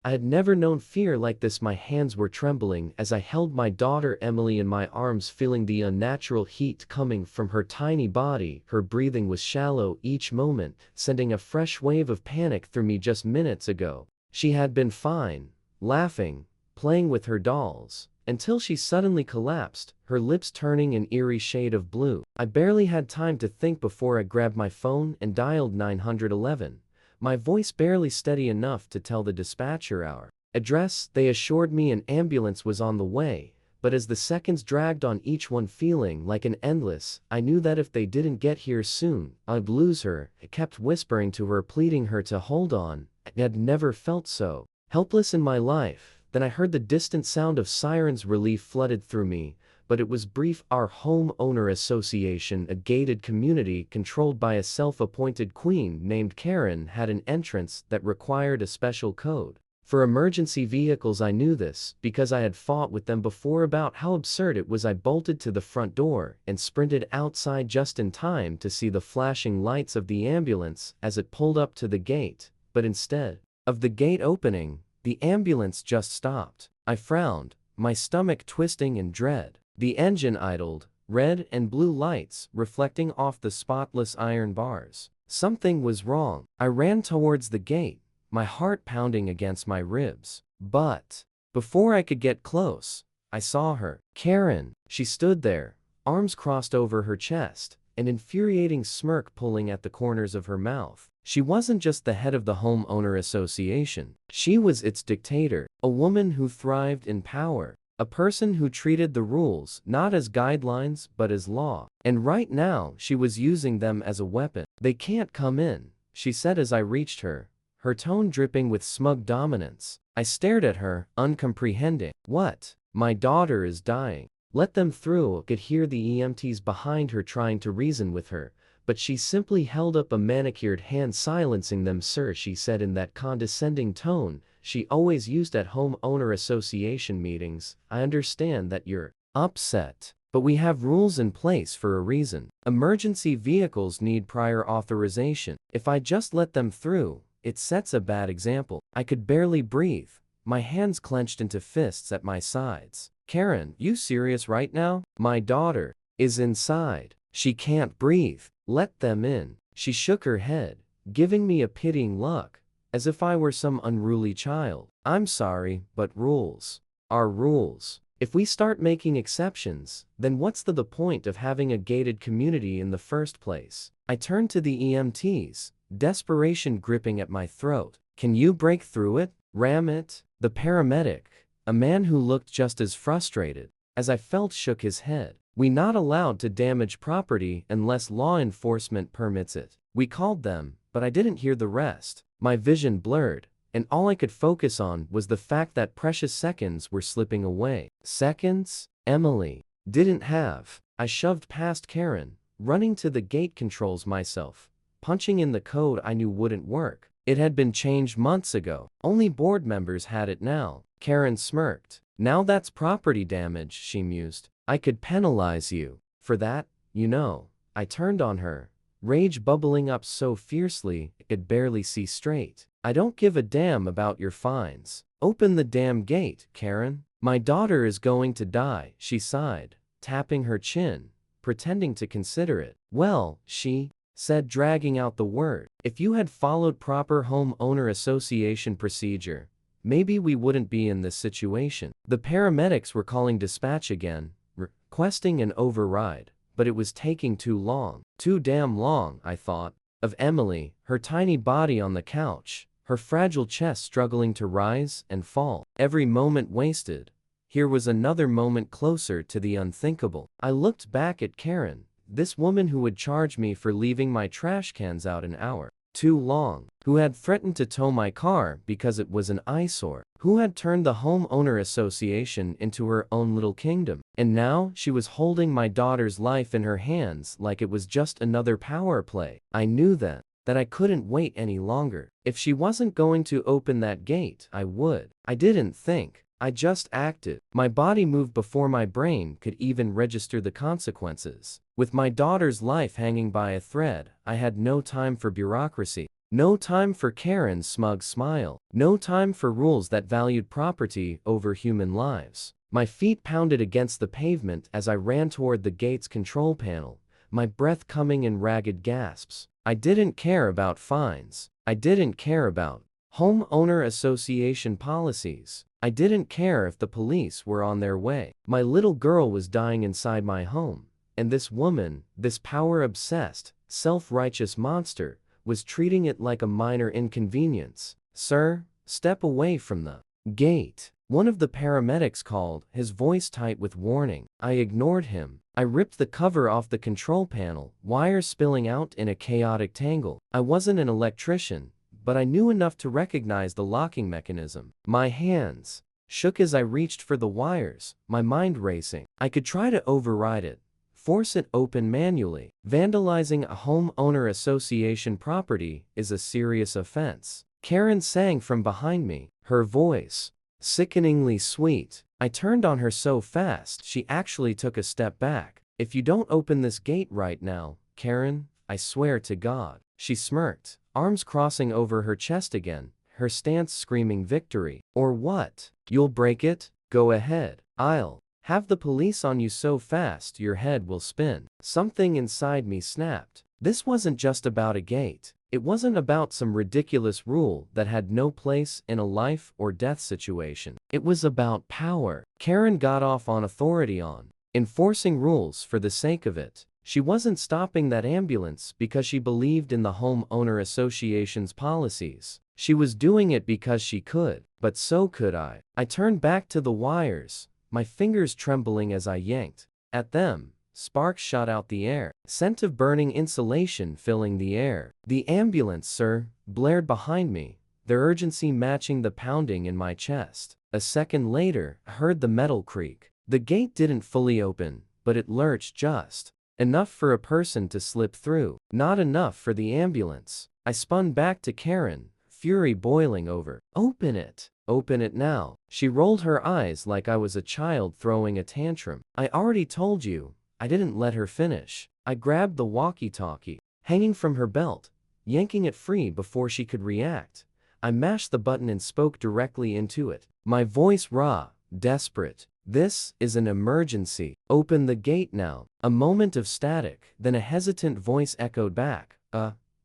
I had never known fear like this. My hands were trembling as I held my daughter Emily in my arms, feeling the unnatural heat coming from her tiny body. Her breathing was shallow each moment, sending a fresh wave of panic through me. Just minutes ago, she had been fine, laughing, playing with her dolls, until she suddenly collapsed, her lips turning an eerie shade of blue. I barely had time to think before I grabbed my phone and dialed 911. My voice barely steady enough to tell the dispatcher our address. They assured me an ambulance was on the way, but as the seconds dragged on, each one feeling like an endless, I knew that if they didn't get here soon, I'd lose her. I kept whispering to her, pleading her to hold on. I had never felt so helpless in my life. Then I heard the distant sound of sirens. Relief flooded through me, but it was brief. Our homeowner association, a gated community controlled by a self-appointed queen named Karen, had an entrance that required a special code for emergency vehicles. I knew this because I had fought with them before about how absurd it was. I bolted to the front door and sprinted outside just in time to see the flashing lights of the ambulance as it pulled up to the gate, but instead of the gate opening, the ambulance just stopped. I frowned, my stomach twisting in dread. The engine idled, red and blue lights reflecting off the spotless iron bars. Something was wrong. I ran towards the gate, my heart pounding against my ribs. But before I could get close, I saw her. Karen. She stood there, arms crossed over her chest, an infuriating smirk pulling at the corners of her mouth. She wasn't just the head of the homeowner association. She was its dictator, a woman who thrived in power. A person who treated the rules not as guidelines but as law. And right now, she was using them as a weapon. They can't come in, she said as I reached her, her tone dripping with smug dominance. I stared at her, uncomprehending. What? My daughter is dying. Let them through. I could hear the EMTs behind her trying to reason with her, but she simply held up a manicured hand, silencing them. Sir, she said in that condescending tone she always used at homeowner association meetings, I understand that you're upset, but we have rules in place for a reason. Emergency vehicles need prior authorization. If I just let them through, it sets a bad example. I could barely breathe, my hands clenched into fists at my sides. Karen, you serious right now? My daughter is inside. She can't breathe. Let them in. She shook her head, giving me a pitying look, as if I were some unruly child. I'm sorry, but rules are rules. If we start making exceptions, then what's the point of having a gated community in the first place? I turned to the EMTs, desperation gripping at my throat. Can you break through it? Ram it? The paramedic, a man who looked just as frustrated as I felt, shook his head. We're not allowed to damage property unless law enforcement permits it. We called them, but I didn't hear the rest. My vision blurred, and all I could focus on was the fact that precious seconds were slipping away. Seconds? Emily didn't have. I shoved past Karen, running to the gate controls myself, punching in the code I knew wouldn't work. It had been changed months ago. Only board members had it now. Karen smirked. Now that's property damage, she mused. I could penalize you for that, you know. I turned on her, rage bubbling up so fiercely I could barely see straight. I don't give a damn about your fines. Open the damn gate, Karen. My daughter is going to die, she sighed, tapping her chin, pretending to consider it. Well, she said, dragging out the word. If you had followed proper homeowner association procedure, maybe we wouldn't be in this situation. The paramedics were calling dispatch again, requesting an override, but it was taking too long. Too damn long, I thought of Emily, her tiny body on the couch, her fragile chest struggling to rise and fall. Every moment wasted. Here was another moment closer to the unthinkable. I looked back at Karen, this woman who would charge me for leaving my trash cans out an hour too long, who had threatened to tow my car because it was an eyesore, who had turned the homeowner association into her own little kingdom. And now she was holding my daughter's life in her hands like it was just another power play. I knew then that I couldn't wait any longer. If she wasn't going to open that gate, I would. I didn't think, I just acted. My body moved before my brain could even register the consequences. With my daughter's life hanging by a thread, I had no time for bureaucracy. No time for Karen's smug smile. No time for rules that valued property over human lives. My feet pounded against the pavement as I ran toward the gate's control panel, my breath coming in ragged gasps. I didn't care about fines. I didn't care about homeowner association policies. I didn't care if the police were on their way. My little girl was dying inside my home, and this woman, this power-obsessed, self-righteous monster, was treating it like a minor inconvenience. "Sir, step away from the gate," one of the paramedics called, his voice tight with warning. I ignored him. I ripped the cover off the control panel, wires spilling out in a chaotic tangle. I wasn't an electrician, but I knew enough to recognize the locking mechanism. My hands shook as I reached for the wires, my mind racing. I could try to override it, force it open manually. Vandalizing a homeowner association property is a serious offense. Karen sang from behind me, her voice sickeningly sweet. I turned on her so fast she actually took a step back. "If you don't open this gate right now, Karen, I swear to God." She smirked, arms crossing over her chest again, her stance screaming victory. "Or what? You'll break it? Go ahead. I'll have the police on you so fast your head will spin." Something inside me snapped. This wasn't just about a gate. It wasn't about some ridiculous rule that had no place in a life or death situation. It was about power. Karen got off on authority, on enforcing rules for the sake of it. She wasn't stopping that ambulance because she believed in the homeowner association's policies. She was doing it because she could, but so could I. I turned back to the wires, my fingers trembling as I yanked at them. Sparks shot out the air, scent of burning insulation filling the air. "The ambulance, sir," blared behind me, their urgency matching the pounding in my chest. A second later, I heard the metal creak. The gate didn't fully open, but it lurched just enough for a person to slip through. Not enough for the ambulance. I spun back to Karen, fury boiling over. "Open it! Open it now." She rolled her eyes like I was a child throwing a tantrum. "I already told you." I didn't let her finish. I grabbed the walkie-talkie, hanging from her belt, yanking it free before she could react. I mashed the button and spoke directly into it, my voice raw, desperate. "This is an emergency. Open the gate now." A moment of static, then a hesitant voice echoed back.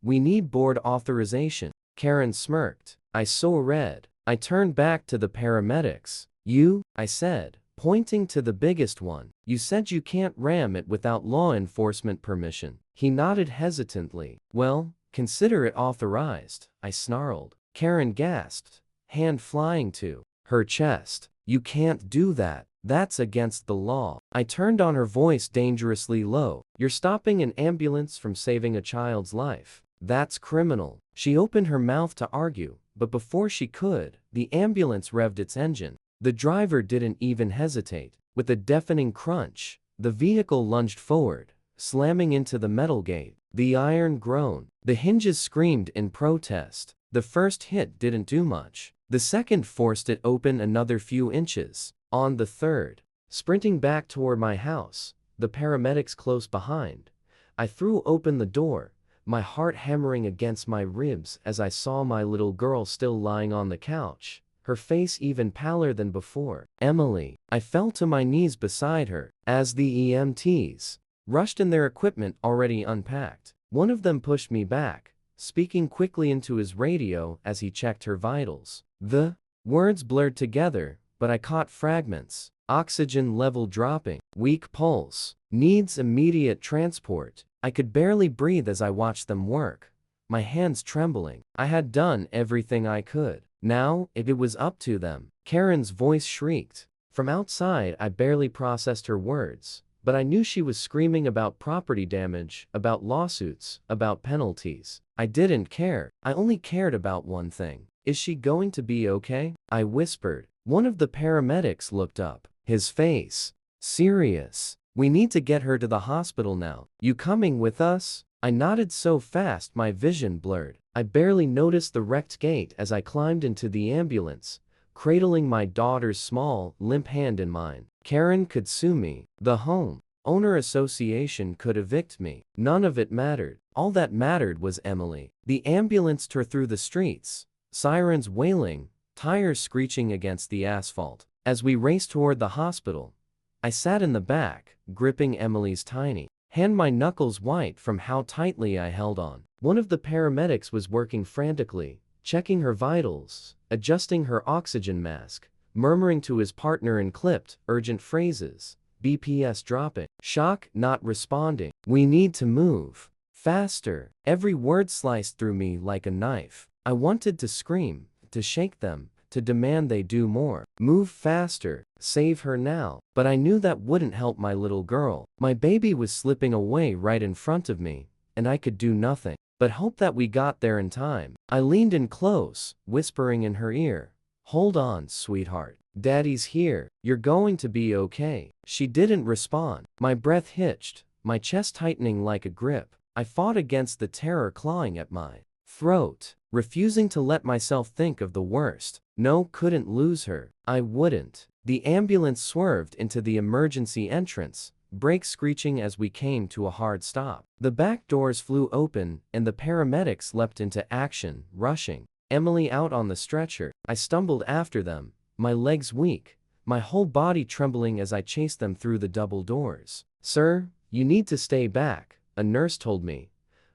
We need board authorization." Karen smirked. I saw red. I turned back to the paramedics. "You," I said, pointing to the biggest one. "You said you can't ram it without law enforcement permission." He nodded hesitantly. "Well, consider it authorized," I snarled. Karen gasped, hand flying to her chest. "You can't do that. That's against the law." I turned on her, voice dangerously low. "You're stopping an ambulance from saving a child's life. That's criminal." She opened her mouth to argue, but before she could, the ambulance revved its engine. The driver didn't even hesitate. With a deafening crunch, the vehicle lunged forward, slamming into the metal gate. The iron groaned. The hinges screamed in protest. The first hit didn't do much. The second forced it open another few inches. On the third, sprinting back toward my house, the paramedics close behind, I threw open the door, my heart hammering against my ribs as I saw my little girl still lying on the couch, her face even paler than before. "Emily." I fell to my knees beside her, as the EMTs rushed in, their equipment already unpacked. One of them pushed me back, speaking quickly into his radio as he checked her vitals. The words blurred together, but I caught fragments. "Oxygen level dropping. Weak pulse. Needs immediate transport." I could barely breathe as I watched them work, my hands trembling. I had done everything I could. Now, it was up to them. Karen's voice shrieked. From outside, I barely processed her words, but I knew she was screaming about property damage, about lawsuits, about penalties. I didn't care. I only cared about one thing. "Is she going to be okay?" I whispered. One of the paramedics looked up, his face serious. "We need to get her to the hospital now. You coming with us?" I nodded so fast my vision blurred. I barely noticed the wrecked gate as I climbed into the ambulance, cradling my daughter's small, limp hand in mine. Karen could sue me. The home owner association could evict me. None of it mattered. All that mattered was Emily. The ambulance tore through the streets, sirens wailing, tires screeching against the asphalt. As we raced toward the hospital, I sat in the back, gripping Emily's tiny hand, my knuckles white from how tightly I held on. One of the paramedics was working frantically, checking her vitals, adjusting her oxygen mask, murmuring to his partner in clipped, urgent phrases. BPS dropping. Shock, not responding. We need to move. Faster. Every word sliced through me like a knife. I wanted to scream, to shake them, to demand they do more. Move faster. Save her now. But I knew that wouldn't help my little girl. My baby was slipping away right in front of me, and I could do nothing but hope that we got there in time. I leaned in close, whispering in her ear, "Hold on, sweetheart. Daddy's here. You're going to be okay." She didn't respond. My breath hitched, my chest tightening like a grip. I fought against the terror clawing at my throat, refusing to let myself think of the worst. No, couldn't lose her. I wouldn't. The ambulance swerved into the emergency entrance, brakes screeching as we came to a hard stop. The back doors flew open, and the paramedics leapt into action, rushing Emily out on the stretcher. I stumbled after them, my legs weak, my whole body trembling as I chased them through the double doors. "Sir, you need to stay back," a nurse told me,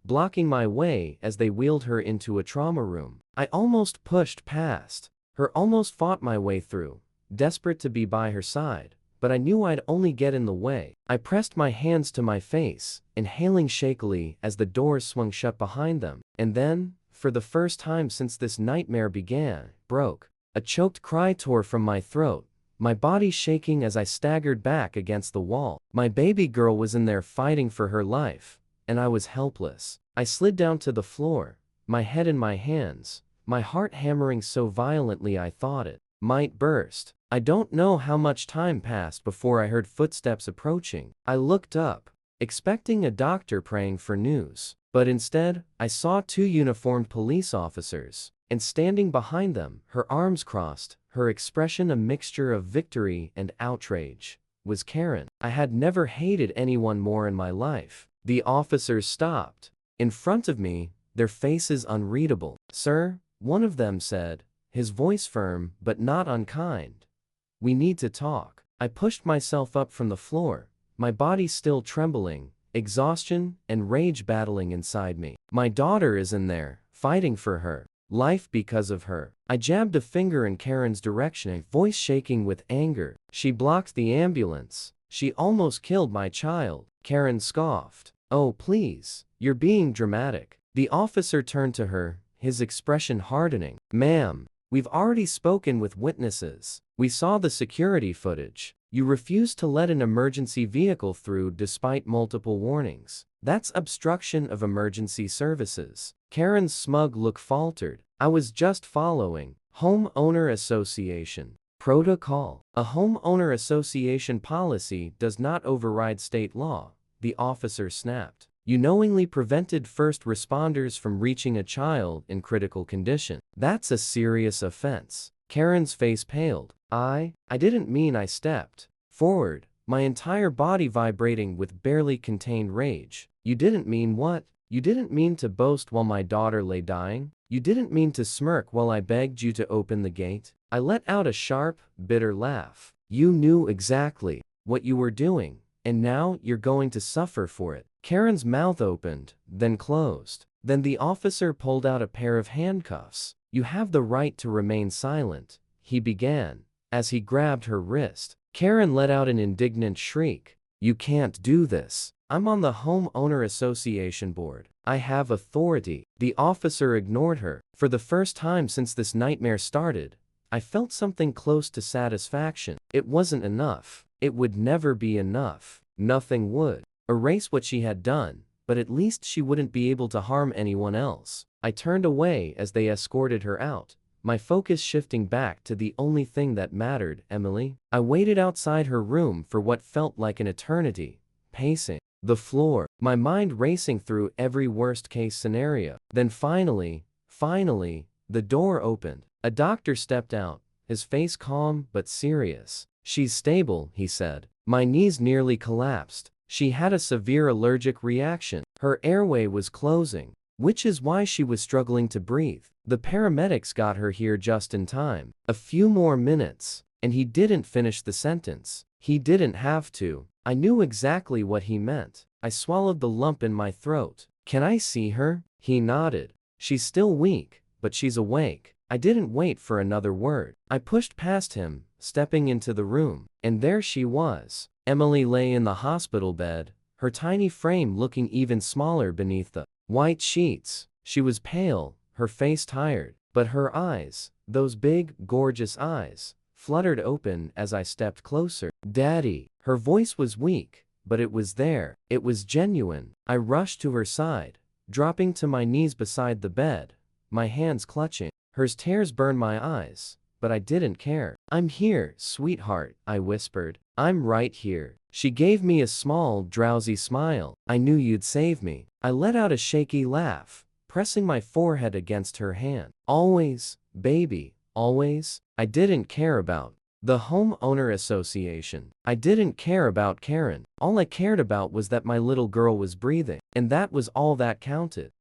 blocking my way as they wheeled her into a trauma room. I almost pushed past her, almost fought my way through, desperate to be by her side, but I knew I'd only get in the way. I pressed my hands to my face, inhaling shakily as the doors swung shut behind them. And then, for the first time since this nightmare began, broke. A choked cry tore from my throat, my body shaking as I staggered back against the wall. My baby girl was in there fighting for her life, and I was helpless. I slid down to the floor, my head in my hands, my heart hammering so violently I thought it might burst. I don't know how much time passed before I heard footsteps approaching. I looked up, expecting a doctor praying for news, but instead, I saw 2 uniformed police officers, and standing behind them, her arms crossed, her expression a mixture of victory and outrage, was Karen. I had never hated anyone more in my life. The officers stopped in front of me, their faces unreadable. "Sir," one of them said, his voice firm but not unkind, "we need to talk." I pushed myself up from the floor, my body still trembling, exhaustion and rage battling inside me. "My daughter is in there, fighting for her life because of her." I jabbed a finger in Karen's direction, a voice shaking with anger. "She blocked the ambulance. She almost killed my child." Karen scoffed. "Oh, please, you're being dramatic." The officer turned to her, his expression hardening. "Ma'am, we've already spoken with witnesses. We saw the security footage. You refused to let an emergency vehicle through despite multiple warnings. That's obstruction of emergency services." Karen's smug look faltered. "I was just following homeowner association protocol." "A homeowner association policy does not override state law," the officer snapped. "You knowingly prevented first responders from reaching a child in critical condition. That's a serious offense." Karen's face paled. I didn't mean." I stepped forward, my entire body vibrating with barely contained rage. "You didn't mean what? You didn't mean to boast while my daughter lay dying? You didn't mean to smirk while I begged you to open the gate?" I let out a sharp, bitter laugh. "You knew exactly what you were doing, and now you're going to suffer for it." Karen's mouth opened, then closed. Then the officer pulled out a pair of handcuffs. "You have the right to remain silent," he began, as he grabbed her wrist. Karen let out an indignant shriek. "You can't do this. I'm on the homeowner association board. I have authority." The officer ignored her. For the first time since this nightmare started, I felt something close to satisfaction. It wasn't enough. It would never be enough. Nothing would erase what she had done, but at least she wouldn't be able to harm anyone else. I turned away as they escorted her out, my focus shifting back to the only thing that mattered, Emily. I waited outside her room for what felt like an eternity, pacing the floor, my mind racing through every worst-case scenario. Then finally, the door opened. A doctor stepped out, his face calm but serious. "She's stable," he said. My knees nearly collapsed. "She had a severe allergic reaction. Her airway was closing, which is why she was struggling to breathe. The paramedics got her here just in time. A few more minutes, and he didn't finish the sentence. He didn't have to. I knew exactly what he meant. I swallowed the lump in my throat. Can I see her? He nodded. She's still weak, but she's awake. I didn't wait for another word. I pushed past him, stepping into the room, and there she was. Emily lay in the hospital bed, her tiny frame looking even smaller beneath the white sheets. She was pale, her face tired, but her eyes, those big, gorgeous eyes, fluttered open as I stepped closer. Daddy. Her voice was weak, but it was there. It was genuine. I rushed to her side, dropping to my knees beside the bed, my hands clutching. Her tears burned my eyes, but I didn't care. I'm here, sweetheart, I whispered. I'm right here. She gave me a small, drowsy smile. I knew you'd save me. I let out a shaky laugh, pressing my forehead against her hand. Always, baby, always. I didn't care about the homeowner association. I didn't care about Karen. All I cared about was that my little girl was breathing, and that was all that counted.